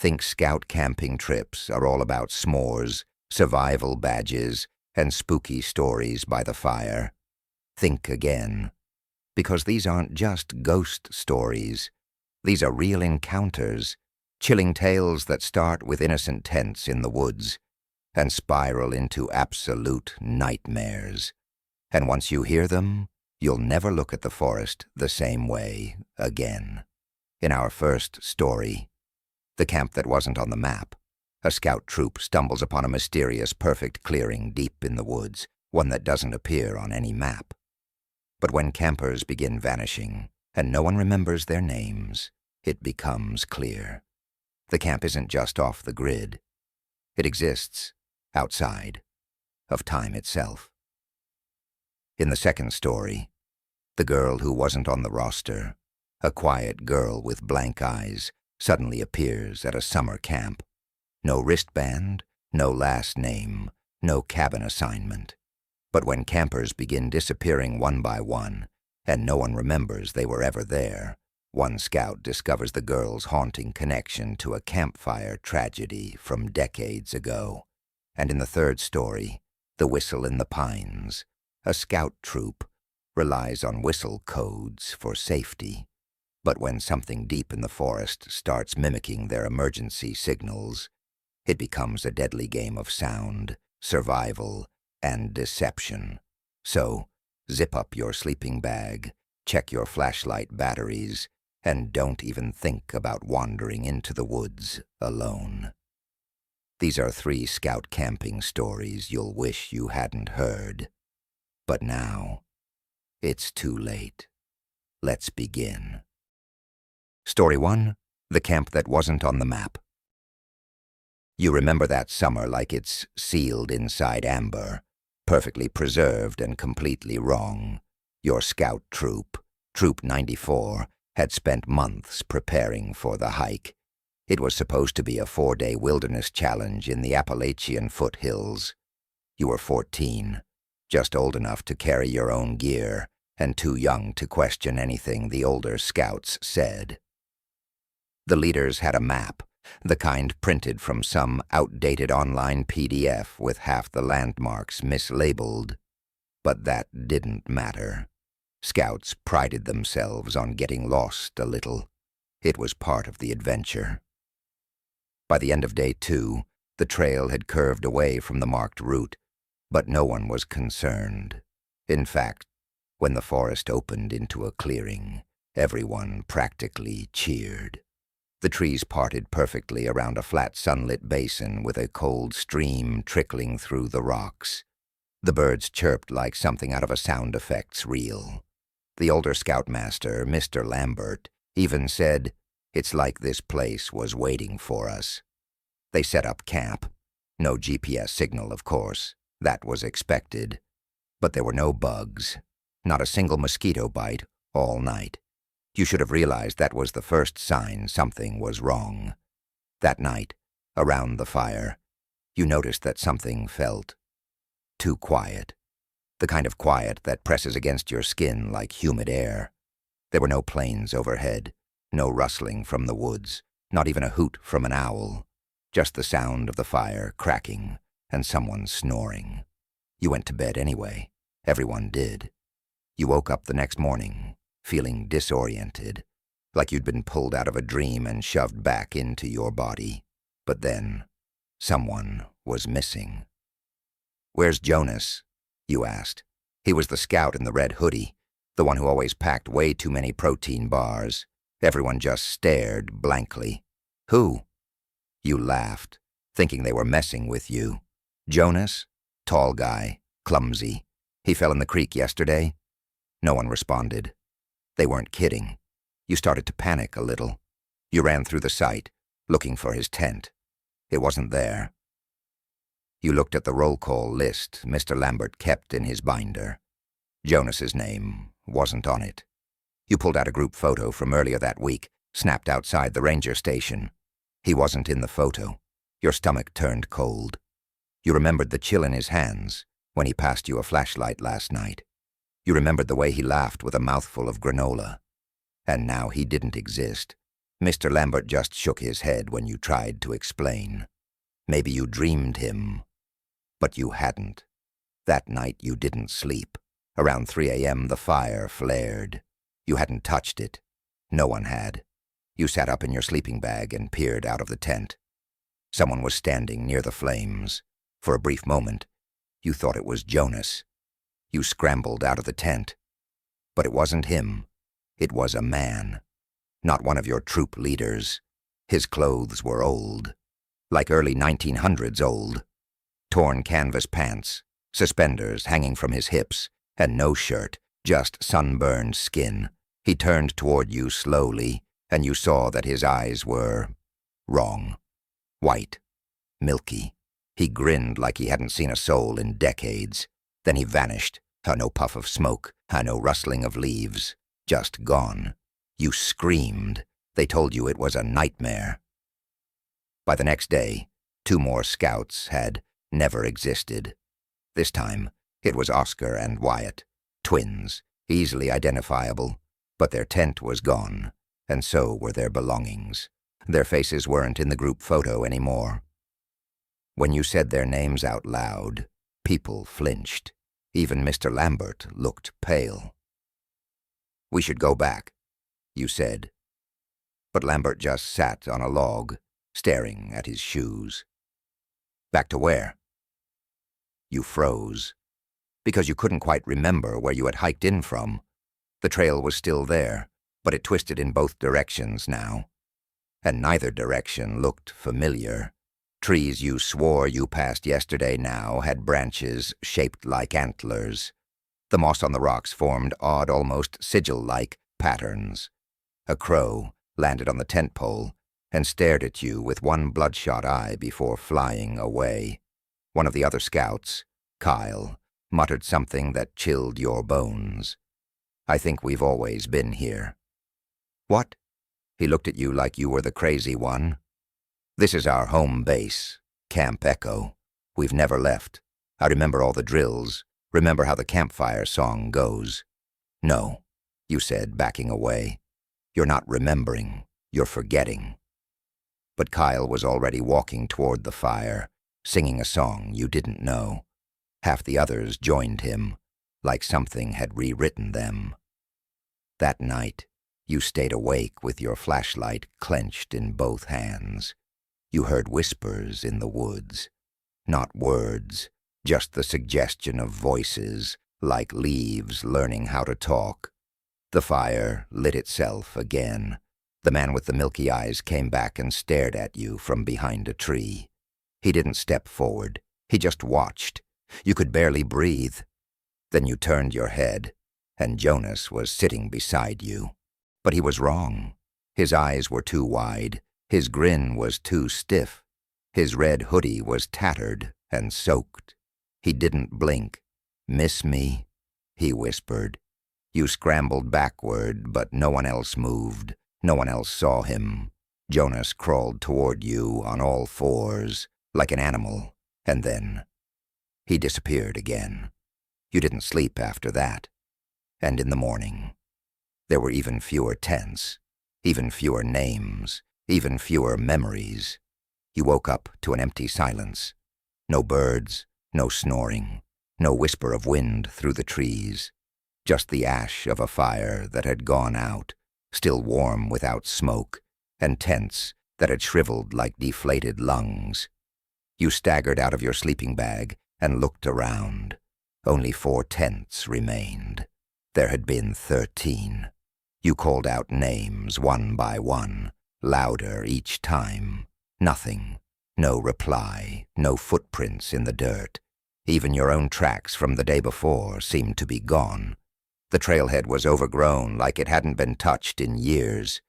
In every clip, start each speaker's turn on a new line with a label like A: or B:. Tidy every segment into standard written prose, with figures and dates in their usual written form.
A: Think scout camping trips are all about s'mores, survival badges, and spooky stories by the fire. Think again. Because these aren't just ghost stories. These are real encounters, chilling tales that start with innocent tents in the woods and spiral into absolute nightmares. And once you hear them, you'll never look at the forest the same way again. In our first story, the camp that wasn't on the map, a scout troop stumbles upon a mysterious, perfect clearing deep in the woods, one that doesn't appear on any map. But when campers begin vanishing, and no one remembers their names, it becomes clear. The camp isn't just off the grid. It exists outside of time itself. In the second story, the girl who wasn't on the roster, a quiet girl with blank eyes, suddenly appears at a summer camp. No wristband, no last name, no cabin assignment. But when campers begin disappearing one by one, and no one remembers they were ever there, one scout discovers the girl's haunting connection to a campfire tragedy from decades ago. And in the third story, The Whistle in the Pines, a scout troop relies on whistle codes for safety. But when something deep in the forest starts mimicking their emergency signals, it becomes a deadly game of sound, survival, and deception. So, zip up your sleeping bag, check your flashlight batteries, and don't even think about wandering into the woods alone. These are 3 scout camping stories you'll wish you hadn't heard. But now, it's too late. Let's begin. Story 1, The Camp That Wasn't on the Map. You remember that summer like it's sealed inside amber, perfectly preserved and completely wrong. Your scout troop, Troop 94, had spent months preparing for the hike. It was supposed to be a 4-day wilderness challenge in the Appalachian foothills. You were 14, just old enough to carry your own gear, and too young to question anything the older scouts said. The leaders had a map, the kind printed from some outdated online PDF with half the landmarks mislabeled. But that didn't matter. Scouts prided themselves on getting lost a little. It was part of the adventure. By the end of day 2, the trail had curved away from the marked route, but no one was concerned. In fact, when the forest opened into a clearing, everyone practically cheered. The trees parted perfectly around a flat sunlit basin with a cold stream trickling through the rocks. The birds chirped like something out of a sound effects reel. The older scoutmaster, Mr. Lambert, even said, "It's like this place was waiting for us." They set up camp. No GPS signal, of course. That was expected. But there were no bugs. Not a single mosquito bite all night. You should have realized that was the first sign something was wrong. That night, around the fire, you noticed that something felt too quiet. The kind of quiet that presses against your skin like humid air. There were no planes overhead, no rustling from the woods, not even a hoot from an owl. Just the sound of the fire cracking and someone snoring. You went to bed anyway. Everyone did. You woke up the next morning, feeling disoriented, like you'd been pulled out of a dream and shoved back into your body. But then, someone was missing. "Where's Jonas?" you asked. He was the scout in the red hoodie, the one who always packed way too many protein bars. Everyone just stared blankly. "Who?" You laughed, thinking they were messing with you. "Jonas? Tall guy, clumsy. He fell in the creek yesterday?" No one responded. They weren't kidding. You started to panic a little. You ran through the site, looking for his tent. It wasn't there. You looked at the roll call list Mr. Lambert kept in his binder. Jonas's name wasn't on it. You pulled out a group photo from earlier that week, snapped outside the ranger station. He wasn't in the photo. Your stomach turned cold. You remembered the chill in his hands when he passed you a flashlight last night. You remembered the way he laughed with a mouthful of granola. And now he didn't exist. Mr. Lambert just shook his head when you tried to explain. Maybe you dreamed him, but you hadn't. That night you didn't sleep. Around 3 a.m. the fire flared. You hadn't touched it. No one had. You sat up in your sleeping bag and peered out of the tent. Someone was standing near the flames. For a brief moment, you thought it was Jonas. You scrambled out of the tent. But it wasn't him. It was a man. Not one of your troop leaders. His clothes were old. Like early 1900s old. Torn canvas pants, suspenders hanging from his hips, and no shirt, just sunburned skin. He turned toward you slowly, and you saw that his eyes were wrong. White. Milky. He grinned like he hadn't seen a soul in decades. Then he vanished. No puff of smoke, no rustling of leaves. Just gone. You screamed. They told you it was a nightmare. By the next day, 2 more scouts had never existed. This time, it was Oscar and Wyatt, twins, easily identifiable, but their tent was gone, and so were their belongings. Their faces weren't in the group photo anymore. When you said their names out loud, people flinched. Even Mr. Lambert looked pale. "We should go back," you said. But Lambert just sat on a log, staring at his shoes. "Back to where?" You froze, because you couldn't quite remember where you had hiked in from. The trail was still there, but it twisted in both directions now. And neither direction looked familiar. Trees you swore you passed yesterday now had branches shaped like antlers. The moss on the rocks formed odd, almost sigil-like patterns. A crow landed on the tent pole and stared at you with one bloodshot eye before flying away. One of the other scouts, Kyle, muttered something that chilled your bones. "I think we've always been here." "What?" He looked at you like you were the crazy one. "This is our home base, Camp Echo. We've never left. I remember all the drills, remember how the campfire song goes." "No," you said, backing away. "You're not remembering. You're forgetting." But Kyle was already walking toward the fire, singing a song you didn't know. Half the others joined him, like something had rewritten them. That night, you stayed awake with your flashlight clenched in both hands. You heard whispers in the woods. Not words, just the suggestion of voices, like leaves learning how to talk. The fire lit itself again. The man with the milky eyes came back and stared at you from behind a tree. He didn't step forward. He just watched. You could barely breathe. Then you turned your head, and Jonas was sitting beside you. But he was wrong. His eyes were too wide. His grin was too stiff. His red hoodie was tattered and soaked. He didn't blink. "Miss me?" he whispered. You scrambled backward, but no one else moved. No one else saw him. Jonas crawled toward you on all fours, like an animal, and then he disappeared again. You didn't sleep after that. And in the morning, there were even fewer tents, even fewer names, even fewer memories. You woke up to an empty silence. No birds, no snoring, no whisper of wind through the trees. Just the ash of a fire that had gone out, still warm without smoke, and tents that had shriveled like deflated lungs. You staggered out of your sleeping bag and looked around. Only 4 tents remained. There had been 13. You called out names one by one, louder each time. Nothing. No reply, no footprints in the dirt. Even your own tracks from the day before seemed to be gone. The trailhead was overgrown like it hadn't been touched in years.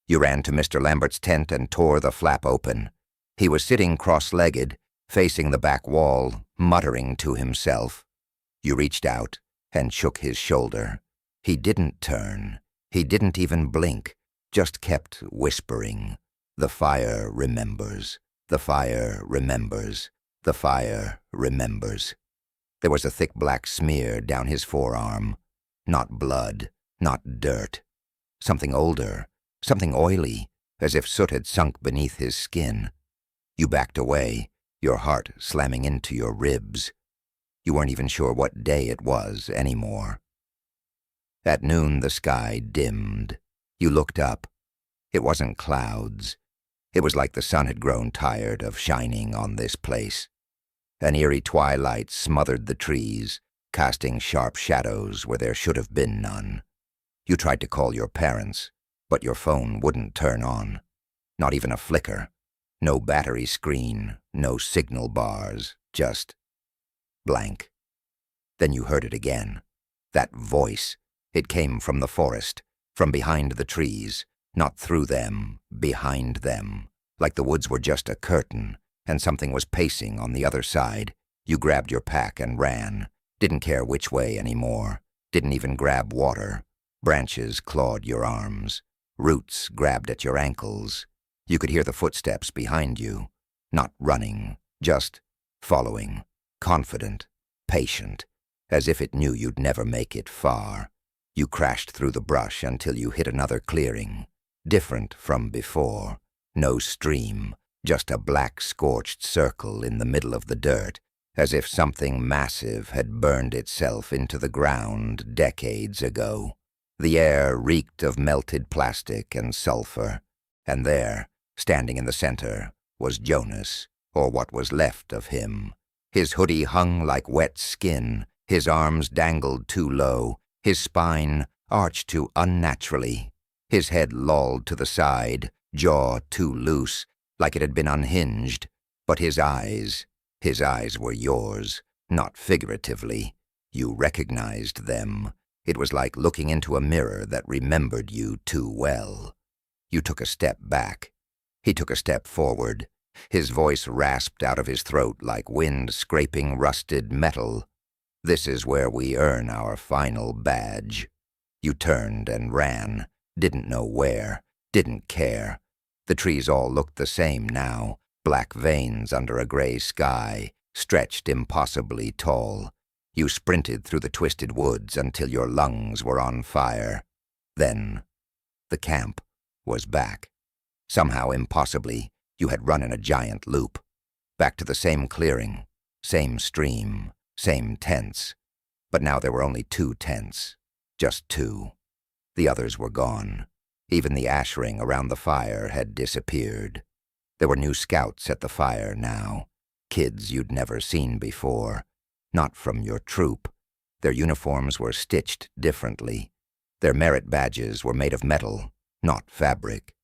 A: You ran to Mr. Lambert's tent and tore the flap open. He was sitting cross-legged, facing the back wall, muttering to himself. You reached out and shook his shoulder. He didn't turn. He didn't even blink, just kept whispering. "The fire remembers. The fire remembers. The fire remembers." There was a thick black smear down his forearm. Not blood, not dirt. Something older, something oily, as if soot had sunk beneath his skin. You backed away, your heart slamming into your ribs. You weren't even sure what day it was anymore. At noon, the sky dimmed. You looked up. It wasn't clouds. It was like the sun had grown tired of shining on this place. An eerie twilight smothered the trees, casting sharp shadows where there should have been none. You tried to call your parents, but your phone wouldn't turn on. Not even a flicker. No battery screen, no signal bars, just blank. Then you heard it again. That voice. It came from the forest, from behind the trees, not through them, behind them, like the woods were just a curtain, and something was pacing on the other side. You grabbed your pack and ran, didn't care which way anymore, didn't even grab water. Branches clawed your arms, roots grabbed at your ankles. You could hear the footsteps behind you, not running, just following, confident, patient, as if it knew you'd never make it far. You crashed through the brush until you hit another clearing, different from before. No stream, just a black scorched circle in the middle of the dirt, as if something massive had burned itself into the ground decades ago. The air reeked of melted plastic and sulfur, and there, standing in the center, was Jonas, or what was left of him. His hoodie hung like wet skin, his arms dangled too low, his spine arched too unnaturally, his head lolled to the side, jaw too loose, like it had been unhinged. But his eyes were yours, not figuratively. You recognized them. It was like looking into a mirror that remembered you too well. You took a step back. He took a step forward. His voice rasped out of his throat like wind scraping rusted metal. "This is where we earn our final badge." You turned and ran, didn't know where, didn't care. The trees all looked the same now, black veins under a gray sky, stretched impossibly tall. You sprinted through the twisted woods until your lungs were on fire. Then, the camp was back. Somehow, impossibly, you had run in a giant loop. Back to the same clearing, same stream, same tents. But now there were only 2 tents. Just 2. The others were gone. Even the ash ring around the fire had disappeared. There were new scouts at the fire now. Kids you'd never seen before. Not from your troop. Their uniforms were stitched differently. Their merit badges were made of metal, not fabric.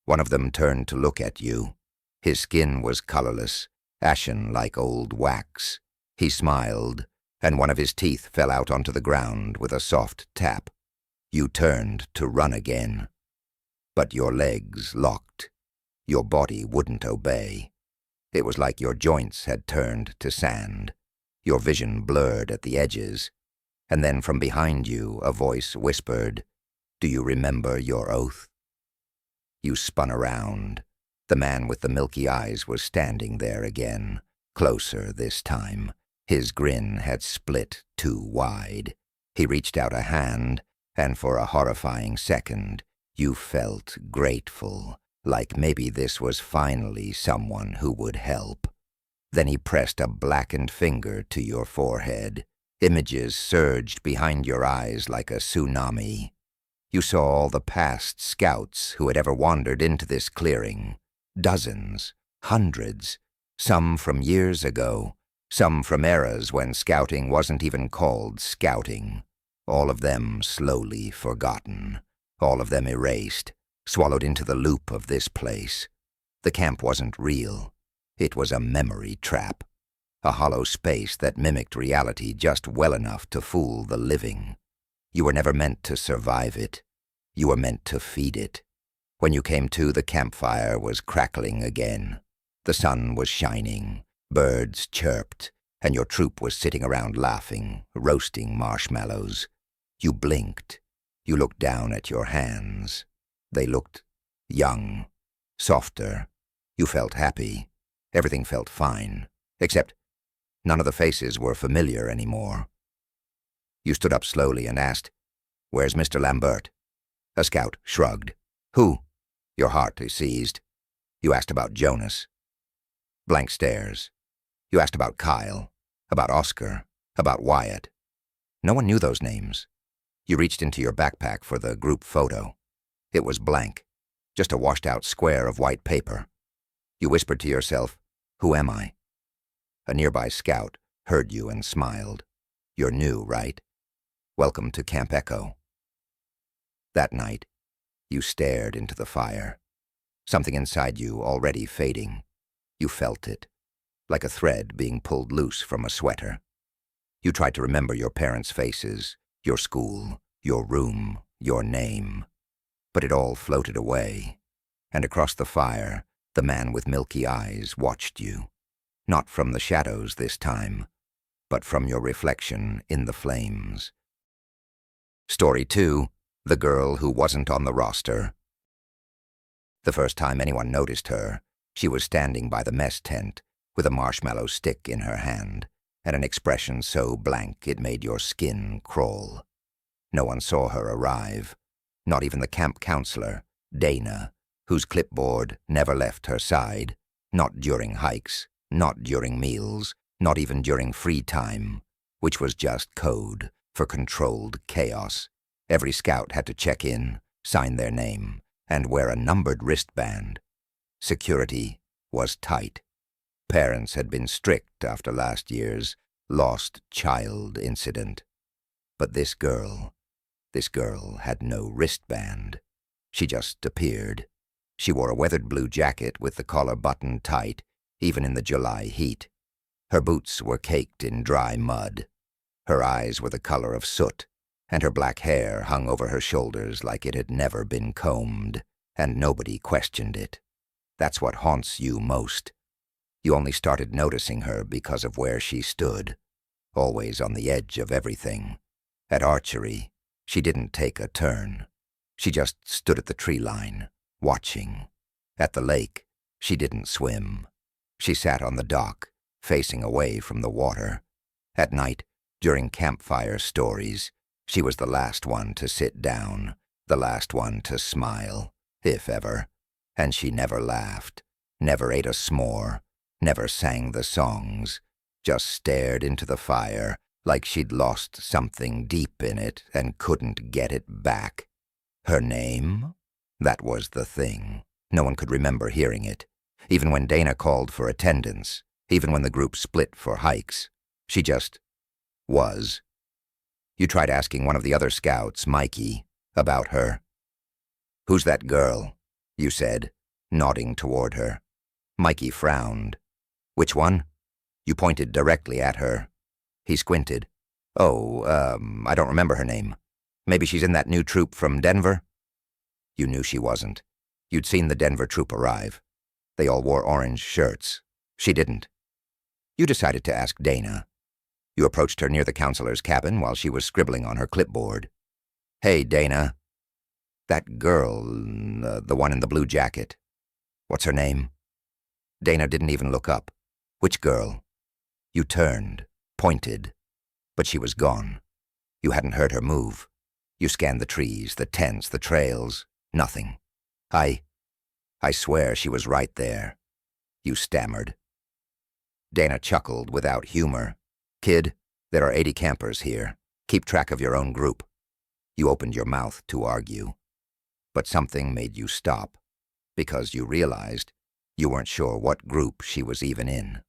A: One of them turned to look at you. His skin was colorless, ashen like old wax. He smiled, and one of his teeth fell out onto the ground with a soft tap. You turned to run again. But your legs locked. Your body wouldn't obey. It was like your joints had turned to sand. Your vision blurred at the edges. And then from behind you, a voice whispered, "Do you remember your oath?" You spun around. The man with the milky eyes was standing there again, closer this time. His grin had split too wide. He reached out a hand, and for a horrifying second, you felt grateful, like maybe this was finally someone who would help. Then he pressed a blackened finger to your forehead. Images surged behind your eyes like a tsunami. You saw all the past scouts who had ever wandered into this clearing. Dozens, hundreds, some from years ago, some from eras when scouting wasn't even called scouting. All of them slowly forgotten, all of them erased, swallowed into the loop of this place. The camp wasn't real. It was a memory trap, a hollow space that mimicked reality just well enough to fool the living. You were never meant to survive it. You were meant to feed it. When you came to, the campfire was crackling again. The sun was shining, birds chirped, and your troop was sitting around laughing, roasting marshmallows. You blinked. You looked down at your hands. They looked young, softer. You felt happy. Everything felt fine, except none of the faces were familiar anymore. You stood up slowly and asked, "Where's Mr. Lambert?" A scout shrugged. "Who?" Your heart is seized. You asked about Jonas. Blank stares. You asked about Kyle, about Oscar, about Wyatt. No one knew those names. You reached into your backpack for the group photo. It was blank, just a washed-out square of white paper. You whispered to yourself, "Who am I?" A nearby scout heard you and smiled. "You're new, right? Welcome to Camp Echo." That night, you stared into the fire. Something inside you already fading. You felt it, like a thread being pulled loose from a sweater. You tried to remember your parents' faces, your school, your room, your name. But it all floated away, and across the fire, the man with milky eyes watched you. Not from the shadows this time, but from your reflection in the flames. Story 2, The Girl Who Wasn't on the Roster. The first time anyone noticed her, she was standing by the mess tent with a marshmallow stick in her hand and an expression so blank it made your skin crawl. No one saw her arrive, not even the camp counselor, Dana, whose clipboard never left her side, not during hikes, not during meals, not even during free time, which was just code for controlled chaos. Every scout had to check in, sign their name, and wear a numbered wristband. Security was tight. Parents had been strict after last year's lost child incident. But this girl had no wristband. She just appeared. She wore a weathered blue jacket with the collar buttoned tight, even in the July heat. Her boots were caked in dry mud. Her eyes were the color of soot, and her black hair hung over her shoulders like it had never been combed, and nobody questioned it. That's what haunts you most. You only started noticing her because of where she stood, always on the edge of everything. At archery, she didn't take a turn. She just stood at the tree line, watching. At the lake, she didn't swim. She sat on the dock, facing away from the water. At night, during campfire stories, she was the last one to sit down, the last one to smile, if ever. And she never laughed, never ate a s'more, never sang the songs, just stared into the fire like she'd lost something deep in it and couldn't get it back. Her name? That was the thing. No one could remember hearing it. Even when Dana called for attendance, even when the group split for hikes, she just was. You tried asking one of the other scouts, Mikey, about her. "Who's that girl?" you said, nodding toward her. Mikey frowned. "Which one?" You pointed directly at her. He squinted. "Oh, I don't remember her name. Maybe she's in that new troop from Denver?" You knew she wasn't. You'd seen the Denver troop arrive. They all wore orange shirts. She didn't. You decided to ask Dana. You approached her near the counselor's cabin while she was scribbling on her clipboard. "Hey, Dana. That girl, the one in the blue jacket. What's her name?" Dana didn't even look up. "Which girl?" You turned, pointed, but she was gone. You hadn't heard her move. You scanned the trees, the tents, the trails. Nothing. I swear she was right there." You stammered. Dana chuckled without humor. "Kid, there are 80 campers here. Keep track of your own group." You opened your mouth to argue. But something made you stop, because you realized you weren't sure what group she was even in.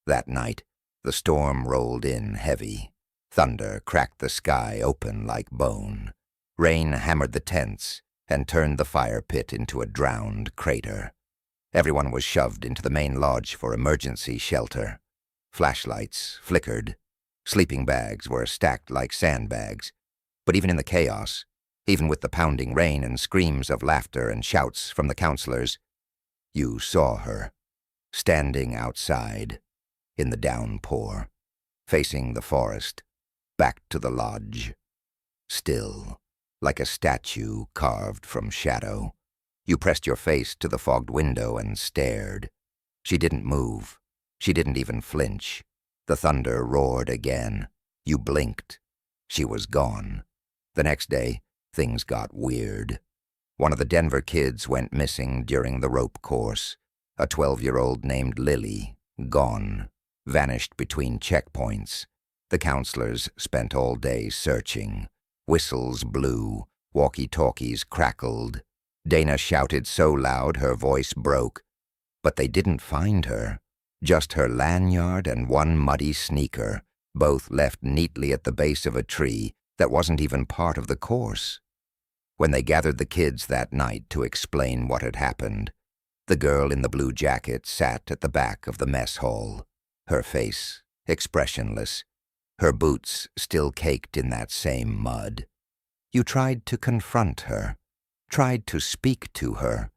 A: That night, the storm rolled in heavy. Thunder cracked the sky open like bone. Rain hammered the tents and turned the fire pit into a drowned crater. Everyone was shoved into the main lodge for emergency shelter. Flashlights flickered. Sleeping bags were stacked like sandbags. But even in the chaos, even with the pounding rain and screams of laughter and shouts from the counselors, you saw her, standing outside, in the downpour, facing the forest, back to the lodge. Still, like a statue carved from shadow. You pressed your face to the fogged window and stared. She didn't move. She didn't even flinch. The thunder roared again. You blinked. She was gone. The next day, things got weird. One of the Denver kids went missing during the rope course. A 12-year-old named Lily, gone, vanished between checkpoints. The counselors spent all day searching. Whistles blew, walkie-talkies crackled. Dana shouted so loud her voice broke. But they didn't find her. Just her lanyard and one muddy sneaker, both left neatly at the base of a tree that wasn't even part of the course. When they gathered the kids that night to explain what had happened, the girl in the blue jacket sat at the back of the mess hall, her face expressionless, her boots still caked in that same mud. You tried to confront her, tried to speak to her.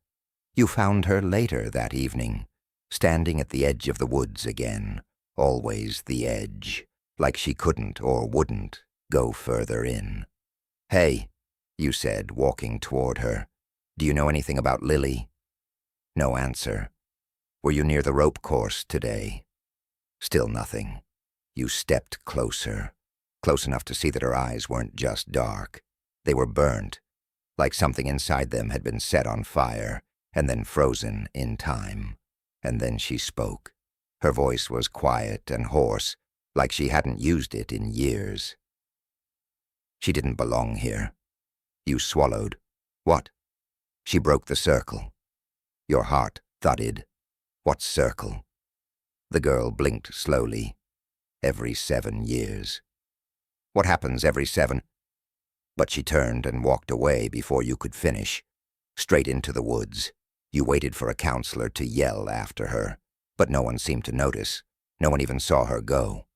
A: You found her later that evening, standing at the edge of the woods again, always the edge, like she couldn't or wouldn't go further in. "Hey," you said, walking toward her. "Do you know anything about Lily?" No answer. "Were you near the rope course today?" Still nothing. You stepped closer, close enough to see that her eyes weren't just dark. They were burnt, like something inside them had been set on fire and then frozen in time. And then she spoke. Her voice was quiet and hoarse, like she hadn't used it in years. "She didn't belong here." You swallowed. "What?" "She broke the circle." Your heart thudded. "What circle?" The girl blinked slowly. "Every 7 years." "What happens every 7?" But she turned and walked away before you could finish, straight into the woods. You waited for a counselor to yell after her, but no one seemed to notice. No one even saw her go.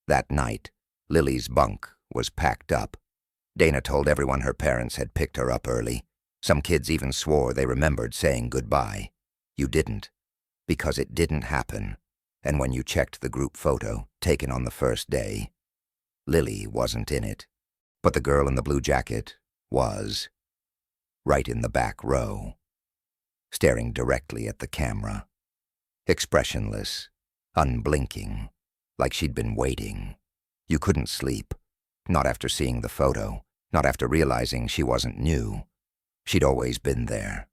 A: That night, Lily's bunk was packed up. Dana told everyone her parents had picked her up early. Some kids even swore they remembered saying goodbye. You didn't, because it didn't happen. And when you checked the group photo, taken on the first day, Lily wasn't in it. But the girl in the blue jacket was, right in the back row, staring directly at the camera, expressionless, unblinking, like she'd been waiting. You couldn't sleep, not after seeing the photo, not after realizing she wasn't new. She'd always been there,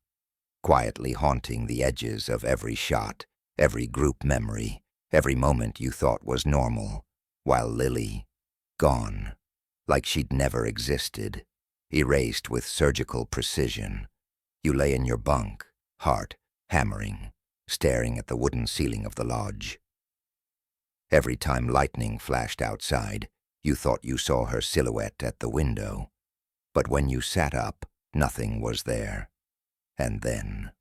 A: quietly haunting the edges of every shot, every group memory, every moment you thought was normal, while Lily, gone, like she'd never existed, erased with surgical precision. You lay in your bunk, heart hammering, staring at the wooden ceiling of the lodge. Every time lightning flashed outside, you thought you saw her silhouette at the window. But when you sat up, nothing was there. And then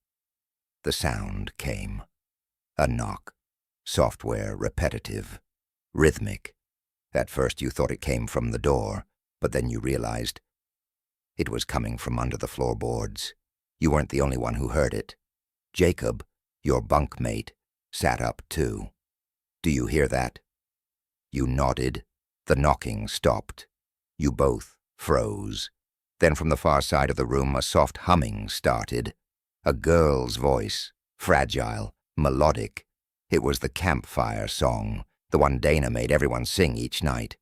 A: the sound came. A knock, software repetitive, rhythmic. At first you thought it came from the door, but then you realized it was coming from under the floorboards. You weren't the only one who heard it. Jacob, your bunkmate, sat up too. "Do you hear that?" You nodded. The knocking stopped. You both froze. Then from the far side of the room a soft humming started. A girl's voice, fragile, melodic. It was the campfire song, the one Dana made everyone sing each night.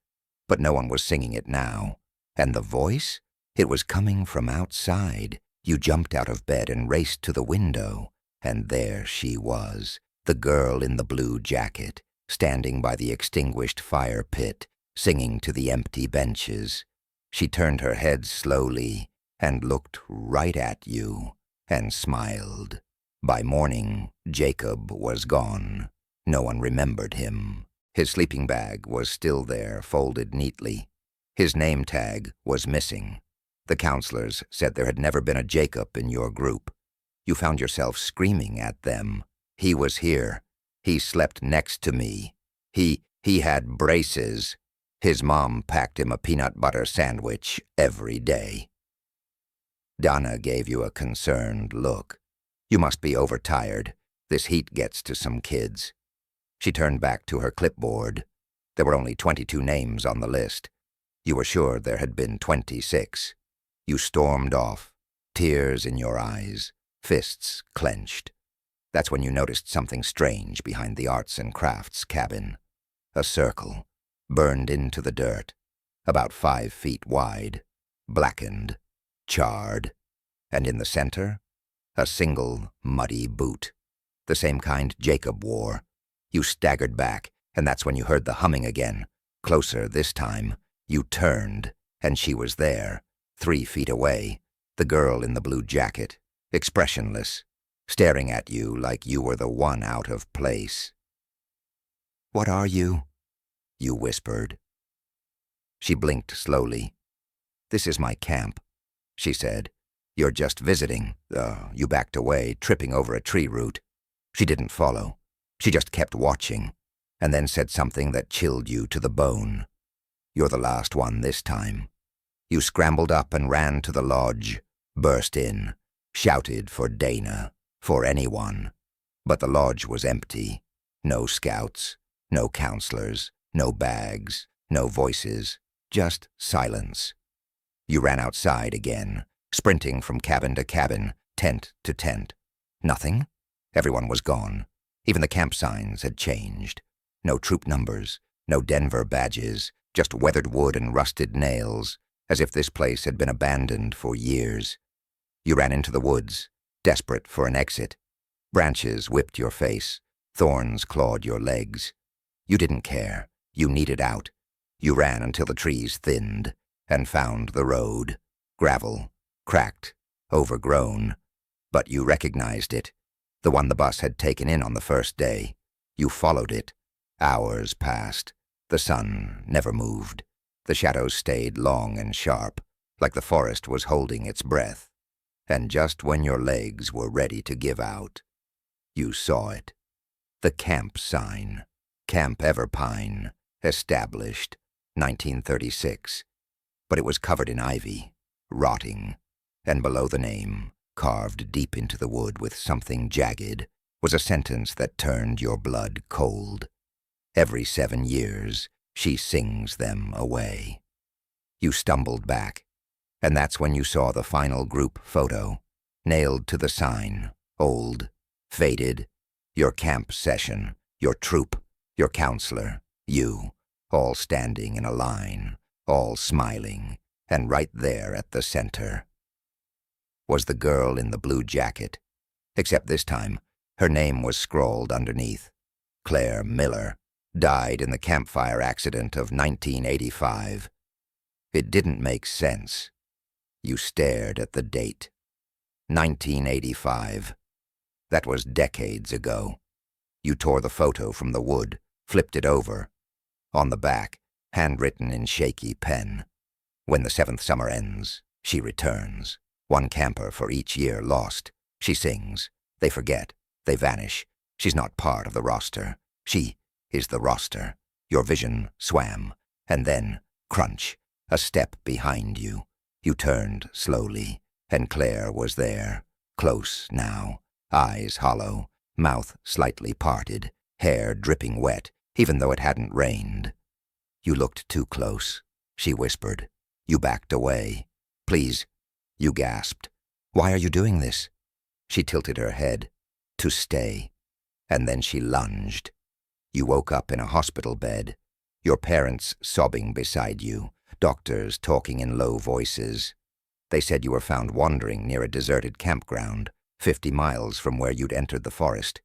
A: But no one was singing it now. And the voice? It was coming from outside. You jumped out of bed and raced to the window. And there she was, the girl in the blue jacket, standing by the extinguished fire pit, singing to the empty benches. She turned her head slowly and looked right at you and smiled. By morning, Jacob was gone. No one remembered him. His sleeping bag was still there, folded neatly. His name tag was missing. The counselors said there had never been a Jacob in your group. You found yourself screaming at them. "He was here. He slept next to me. He had braces. His mom packed him a peanut butter sandwich every day." Donna gave you a concerned look. "You must be overtired. This heat gets to some kids." She turned back to her clipboard. There were only 22 names on the list. You were sure there had been 26. You stormed off, tears in your eyes, fists clenched. That's when you noticed something strange behind the arts and crafts cabin. A circle, burned into the dirt, about 5 feet wide, blackened, charred. And in the center, a single muddy boot, the same kind Jacob wore. You staggered back, and that's when you heard the humming again. Closer this time. You turned, and she was there, 3 feet away, the girl in the blue jacket, expressionless, staring at you like you were the one out of place. "What are you?" you whispered. She blinked slowly. "This is my camp," she said. "You're just visiting." You backed away, tripping over a tree root. She didn't follow. She just kept watching, and then said something that chilled you to the bone. "You're the last one this time." You scrambled up and ran to the lodge, burst in, shouted for Dana, for anyone. But the lodge was empty. No scouts, no counselors, no bags, no voices, just silence. You ran outside again, sprinting from cabin to cabin, tent to tent. Nothing? Everyone was gone. Even the camp signs had changed. No troop numbers, no Denver badges, just weathered wood and rusted nails, as if this place had been abandoned for years. You ran into the woods, desperate for an exit. Branches whipped your face, thorns clawed your legs. You didn't care. You needed out. You ran until the trees thinned, and found the road. Gravel, cracked, overgrown. But you recognized it, the one the bus had taken in on the first day. You followed it. Hours passed. The sun never moved. The shadows stayed long and sharp, like the forest was holding its breath. And just when your legs were ready to give out, you saw it. The camp sign. Camp Everpine, established, 1936. But it was covered in ivy, rotting, and below the name, carved deep into the wood with something jagged, was a sentence that turned your blood cold. Every 7 years, she sings them away. You stumbled back, and that's when you saw the final group photo, nailed to the sign, old, faded, your camp session, your troop, your counselor, you, all standing in a line, all smiling, and right there at the center was the girl in the blue jacket, except this time, her name was scrawled underneath. Claire Miller, died in the campfire accident of 1985. It didn't make sense. You stared at the date. 1985. That was decades ago. You tore the photo from the wood, flipped it over. On the back, handwritten in shaky pen. When the 7th summer ends, she returns. 1 camper for each year lost. She sings. They forget. They vanish. She's not part of the roster. She is the roster. Your vision swam. And then, crunch, a step behind you. You turned slowly, and Claire was there. Close now. Eyes hollow. Mouth slightly parted. Hair dripping wet, even though it hadn't rained. You looked too close, she whispered. You backed away. Please, you gasped. Why are you doing this? She tilted her head. To stay. And then she lunged. You woke up in a hospital bed, your parents sobbing beside you, doctors talking in low voices. They said you were found wandering near a deserted campground, 50 miles from where you'd entered the forest.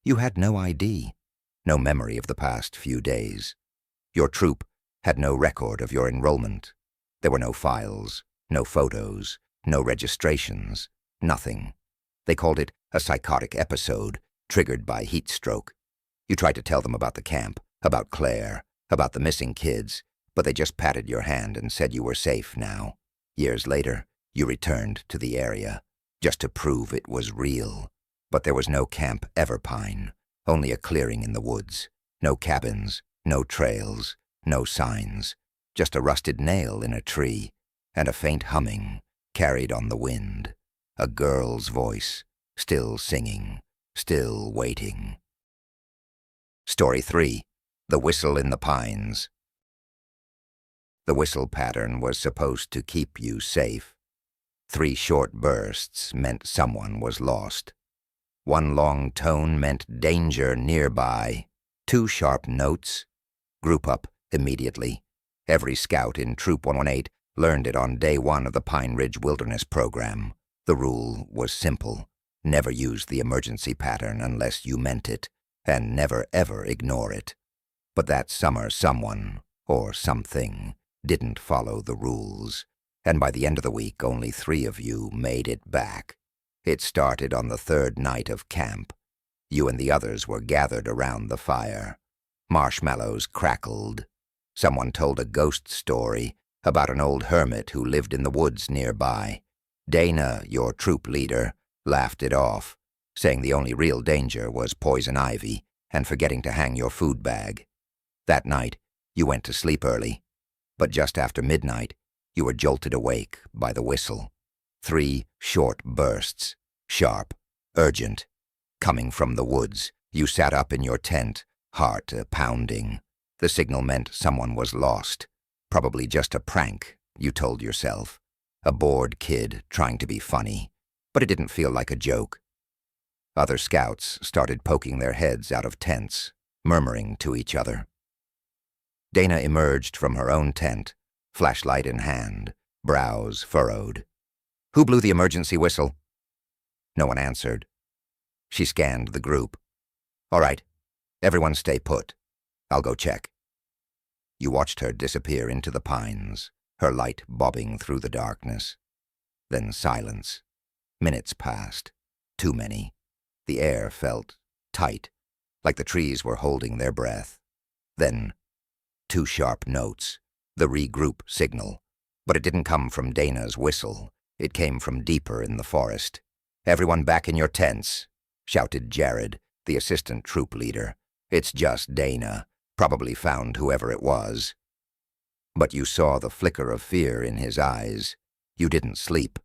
A: You had no ID, no memory of the past few days. Your troop had no record of your enrollment. There were no files, no photos, no registrations, nothing. They called it a psychotic episode triggered by heat stroke. You tried to tell them about the camp, about Claire, about the missing kids, but they just patted your hand and said you were safe now. Years later, you returned to the area, just to prove it was real. But there was no Camp Everpine, only a clearing in the woods. No cabins, no trails, no signs, just a rusted nail in a tree, and a faint humming, carried on the wind. A girl's voice, still singing, still waiting. Story 3. The Whistle in the Pines. The whistle pattern was supposed to keep you safe. 3 short bursts meant someone was lost. 1 long tone meant danger nearby. 2 sharp notes. Group up immediately. Every scout in Troop 118 learned it on day 1 of the Pine Ridge Wilderness program. The rule was simple. Never use the emergency pattern unless you meant it, and never ever ignore it. But that summer someone, or something, didn't follow the rules, and by the end of the week only 3 of you made it back. It started on the 3rd night of camp. You and the others were gathered around the fire. Marshmallows crackled. Someone told a ghost story about an old hermit who lived in the woods nearby. Dana, your troop leader, laughed it off, saying the only real danger was poison ivy and forgetting to hang your food bag. That night, you went to sleep early, but just after midnight, you were jolted awake by the whistle. 3 short bursts, sharp, urgent, coming from the woods. You sat up in your tent, heart pounding. The signal meant someone was lost. Probably just a prank, you told yourself. A bored kid trying to be funny, but it didn't feel like a joke. Other scouts started poking their heads out of tents, murmuring to each other. Dana emerged from her own tent, flashlight in hand, brows furrowed. "Who blew the emergency whistle?" No one answered. She scanned the group. "All right, everyone stay put. I'll go check." You watched her disappear into the pines, her light bobbing through the darkness. Then silence. Minutes passed. Too many. The air felt tight, like the trees were holding their breath. Then 2 sharp notes, the regroup signal. But it didn't come from Dana's whistle. It came from deeper in the forest. "Everyone back in your tents," shouted Jared, the assistant troop leader. "It's just Dana. Probably found whoever it was." But you saw the flicker of fear in his eyes. You didn't sleep.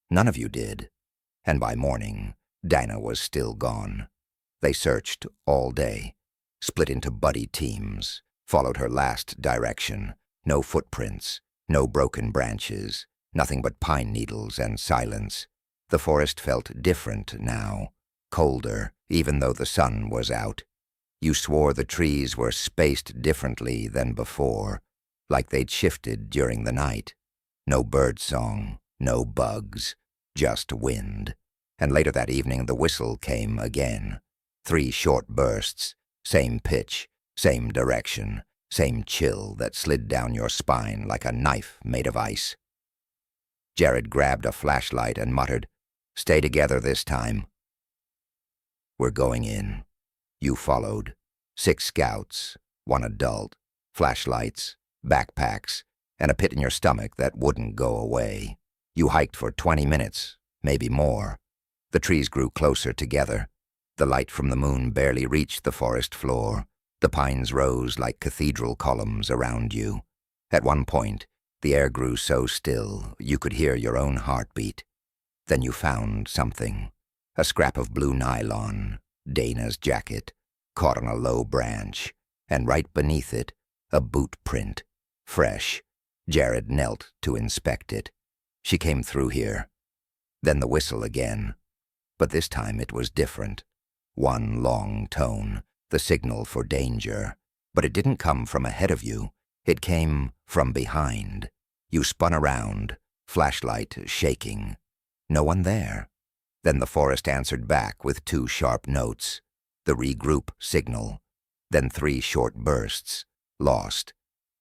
A: None of you did. And by morning, Dana was still gone. They searched all day, split into buddy teams, followed her last direction. No footprints, no broken branches, nothing but pine needles and silence. The forest felt different now, colder, even though the sun was out. You swore the trees were spaced differently than before, like they'd shifted during the night. No bird song, no bugs, just wind. And later that evening the whistle came again. 3 short bursts, same pitch, same direction, same chill that slid down your spine like a knife made of ice. Jared grabbed a flashlight and muttered, "Stay together this time." "We're going in." You followed. 6 scouts, 1 adult, flashlights, backpacks, and a pit in your stomach that wouldn't go away. You hiked for 20 minutes, maybe more. The trees grew closer together. The light from the moon barely reached the forest floor. The pines rose like cathedral columns around you. At one point, the air grew so still you could hear your own heartbeat. Then you found something. A scrap of blue nylon, Dana's jacket, caught on a low branch, and right beneath it, a boot print, fresh. Jared knelt to inspect it. She came through here. Then the whistle again. But this time it was different. 1 long tone, the signal for danger. But it didn't come from ahead of you. It came from behind. You spun around, flashlight shaking. No one there. Then the forest answered back with 2 sharp notes. The regroup signal. Then 3 short bursts. Lost.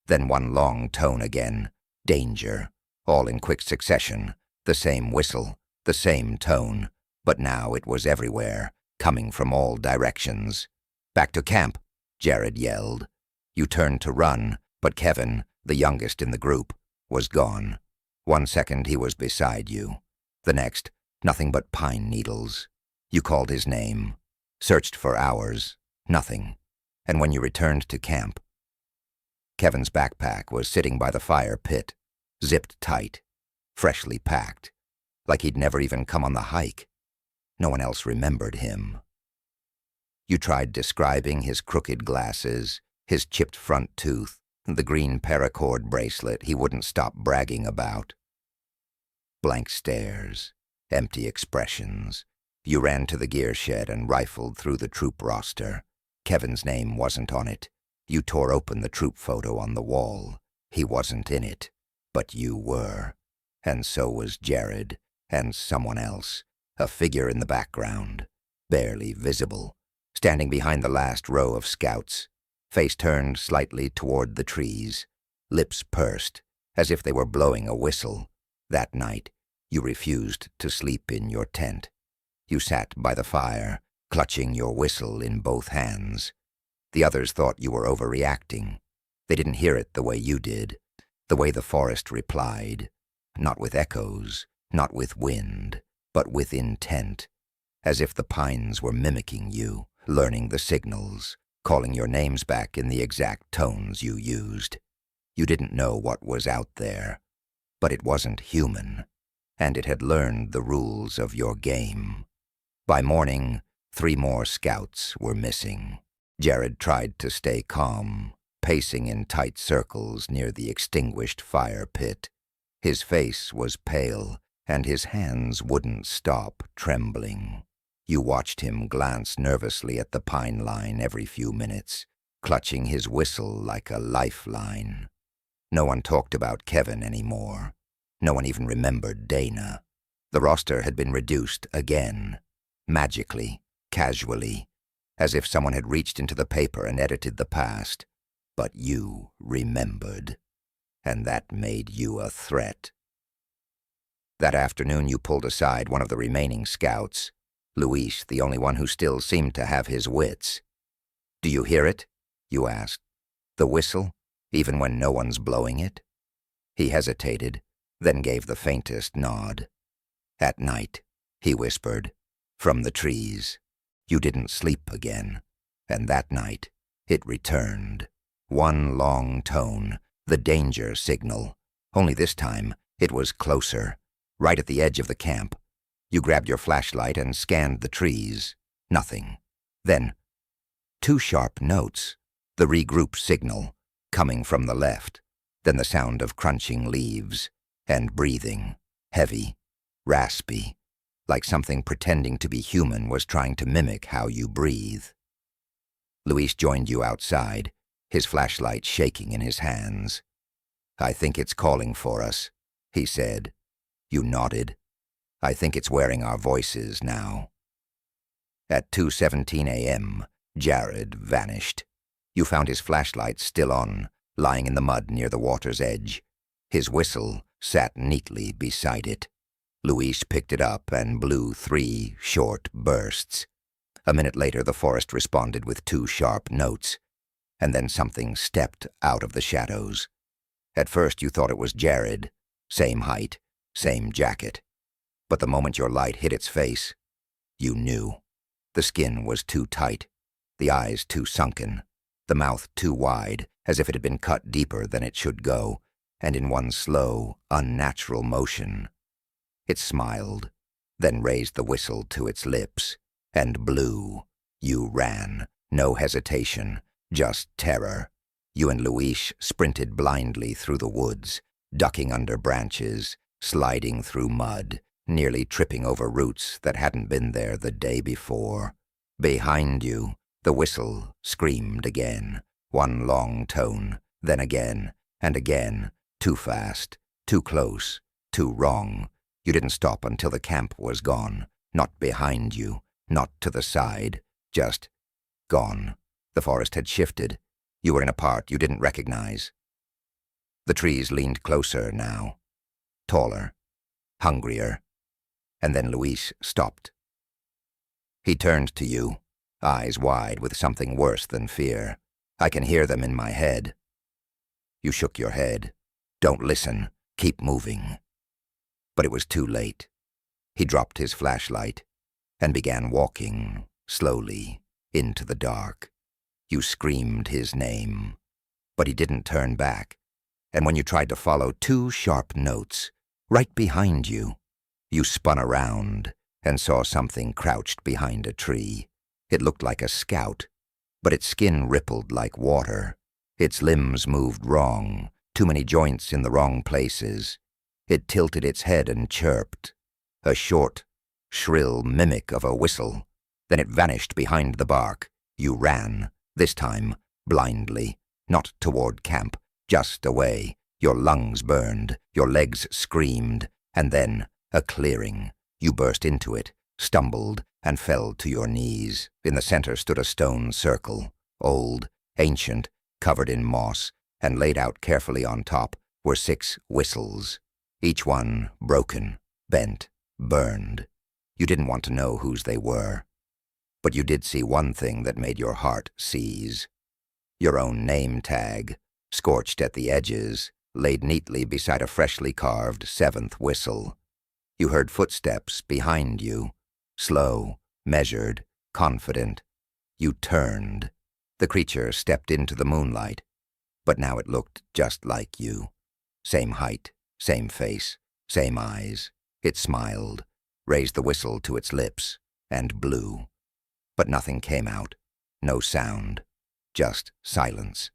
A: Then 1 long tone again. Danger. All in quick succession. The same whistle. The same tone. But now it was everywhere, coming from all directions. "Back to camp," Jared yelled. You turned to run, but Kevin, the youngest in the group, was gone. 1 second he was beside you. The next, nothing but pine needles. You called his name. Searched for hours. Nothing. And when you returned to camp, Kevin's backpack was sitting by the fire pit, zipped tight, freshly packed, like he'd never even come on the hike. No one else remembered him. You tried describing his crooked glasses, his chipped front tooth, the green paracord bracelet he wouldn't stop bragging about. Blank stares, empty expressions. You ran to the gear shed and rifled through the troop roster. Kevin's name wasn't on it. You tore open the troop photo on the wall. He wasn't in it, but you were. And so was Jared. And someone else, a figure in the background, barely visible, standing behind the last row of scouts, face turned slightly toward the trees, lips pursed, as if they were blowing a whistle. That night, you refused to sleep in your tent. You sat by the fire, clutching your whistle in both hands. The others thought you were overreacting. They didn't hear it the way you did, the way the forest replied, not with echoes, not with wind, but with intent, as if the pines were mimicking you, learning the signals, calling your names back in the exact tones you used. You didn't know what was out there, but it wasn't human, and it had learned the rules of your game. By morning, 3 more scouts were missing. Jared tried to stay calm, pacing in tight circles near the extinguished fire pit. His face was pale, and his hands wouldn't stop trembling. You watched him glance nervously at the pine line every few minutes, clutching his whistle like a lifeline. No one talked about Kevin anymore. No one even remembered Dana. The roster had been reduced again, magically, casually, as if someone had reached into the paper and edited the past. But you remembered, and that made you a threat. That afternoon you pulled aside one of the remaining scouts, Luis, the only one who still seemed to have his wits. "Do you hear it?" you asked. "The whistle, even when no one's blowing it?" He hesitated, then gave the faintest nod. "At night," he whispered, "from the trees. You didn't sleep again, and that night it returned. One long tone, the danger signal. Only this time it was closer, right at the edge of the camp. You grabbed your flashlight and scanned the trees. Nothing. Then 2 sharp notes, the regroup signal, coming from the left, then the sound of crunching leaves, and breathing, heavy, raspy, like something pretending to be human was trying to mimic how you breathe. Luis joined you outside, his flashlight shaking in his hands. "I think it's calling for us," he said. You nodded. "I think it's wearing our voices now." At 2:17 a.m., Jared vanished. You found his flashlight still on, lying in the mud near the water's edge. His whistle sat neatly beside it. Luis picked it up and blew 3 short bursts. A minute later, the forest responded with 2 sharp notes, and then something stepped out of the shadows. At first, you thought it was Jared, same height, same jacket. But the moment your light hit its face, you knew. The skin was too tight, the eyes too sunken, the mouth too wide, as if it had been cut deeper than it should go, and in one slow, unnatural motion. It smiled, then raised the whistle to its lips, and blew. You ran, no hesitation, just terror. You and Luis sprinted blindly through the woods, ducking under branches, sliding through mud, nearly tripping over roots that hadn't been there the day before. Behind you, the whistle screamed again, one long tone, then again, and again, too fast, too close, too wrong. You didn't stop until the camp was gone, not behind you, not to the side, just gone. The forest had shifted. You were in a part you didn't recognize. The trees leaned closer now, taller, hungrier, and then Luis stopped. He turned to you, eyes wide with something worse than fear. "I can hear them in my head." You shook your head. "Don't listen. Keep moving." But it was too late. He dropped his flashlight and began walking, slowly, into the dark. You screamed his name, but he didn't turn back, and when you tried to follow 2 sharp notes, right behind you, you spun around and saw something crouched behind a tree. It looked like a scout, but its skin rippled like water. Its limbs moved wrong, too many joints in the wrong places. It tilted its head and chirped, a short, shrill mimic of a whistle. Then it vanished behind the bark. You ran, this time blindly, not toward camp, just away. Your lungs burned, your legs screamed, and then A clearing. You burst into it, stumbled, and fell to your knees. In the center stood a stone circle, old, ancient, covered in moss, and laid out carefully on top were 6 whistles, each one broken, bent, burned. You didn't want to know whose they were, but you did see one thing that made your heart seize. Your own name tag, scorched at the edges, laid neatly beside a freshly carved 7th whistle. You heard footsteps behind you, slow, measured, confident. You turned. The creature stepped into the moonlight, but now it looked just like you. Same height, same face, same eyes. It smiled, raised the whistle to its lips, and blew. But nothing came out, no sound, just silence.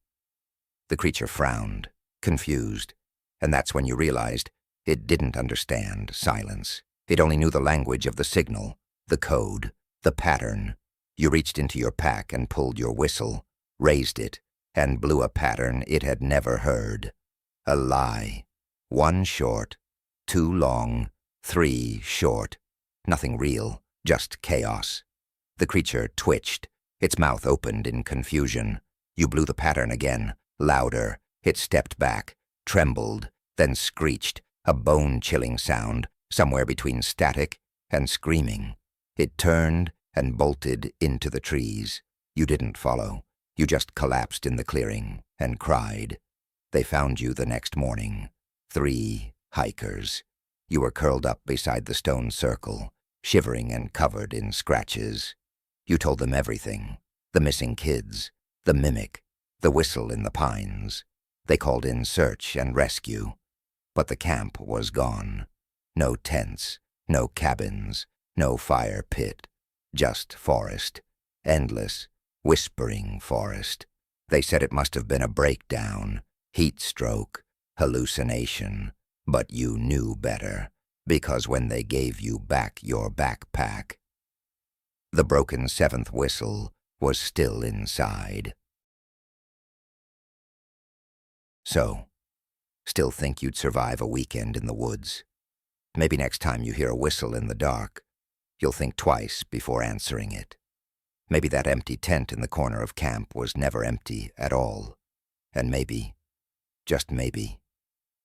A: The creature frowned, confused, and that's when you realized it didn't understand silence. It only knew the language of the signal, the code, the pattern. You reached into your pack and pulled your whistle, raised it, and blew a pattern it had never heard. A lie. 1 short, 2 long, 3 short. Nothing real, just chaos. The creature twitched. Its mouth opened in confusion. You blew the pattern again, louder. It stepped back, trembled, then screeched, a bone-chilling sound, somewhere between static and screaming. It turned and bolted into the trees. You didn't follow. You just collapsed in the clearing and cried. They found you the next morning. 3 hikers. You were curled up beside the stone circle, shivering and covered in scratches. You told them everything. The missing kids, the mimic, the whistle in the pines. They called in search and rescue. But the camp was gone. No tents, no cabins, no fire pit. Just forest. Endless, whispering forest. They said it must have been a breakdown, heat stroke, hallucination. But you knew better, because when they gave you back your backpack, the broken 7th whistle was still inside. So, still think you'd survive a weekend in the woods? Maybe next time you hear a whistle in the dark, you'll think twice before answering it. Maybe that empty tent in the corner of camp was never empty at all. And maybe, just maybe,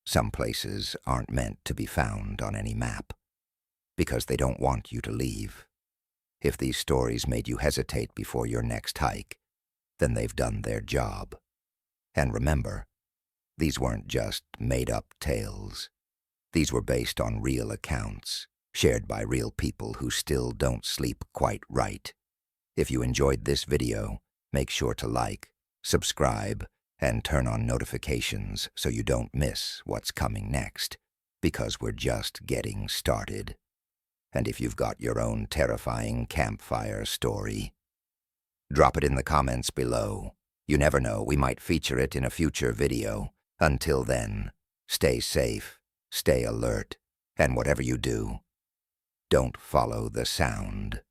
A: some places aren't meant to be found on any map, because they don't want you to leave. If these stories made you hesitate before your next hike, then they've done their job. And remember, these weren't just made-up tales. These were based on real accounts, shared by real people who still don't sleep quite right. If you enjoyed this video, make sure to like, subscribe, and turn on notifications so you don't miss what's coming next, because we're just getting started. And if you've got your own terrifying campfire story, drop it in the comments below. You never know, we might feature it in a future video. Until then, stay safe, stay alert, and whatever you do, don't follow the sound.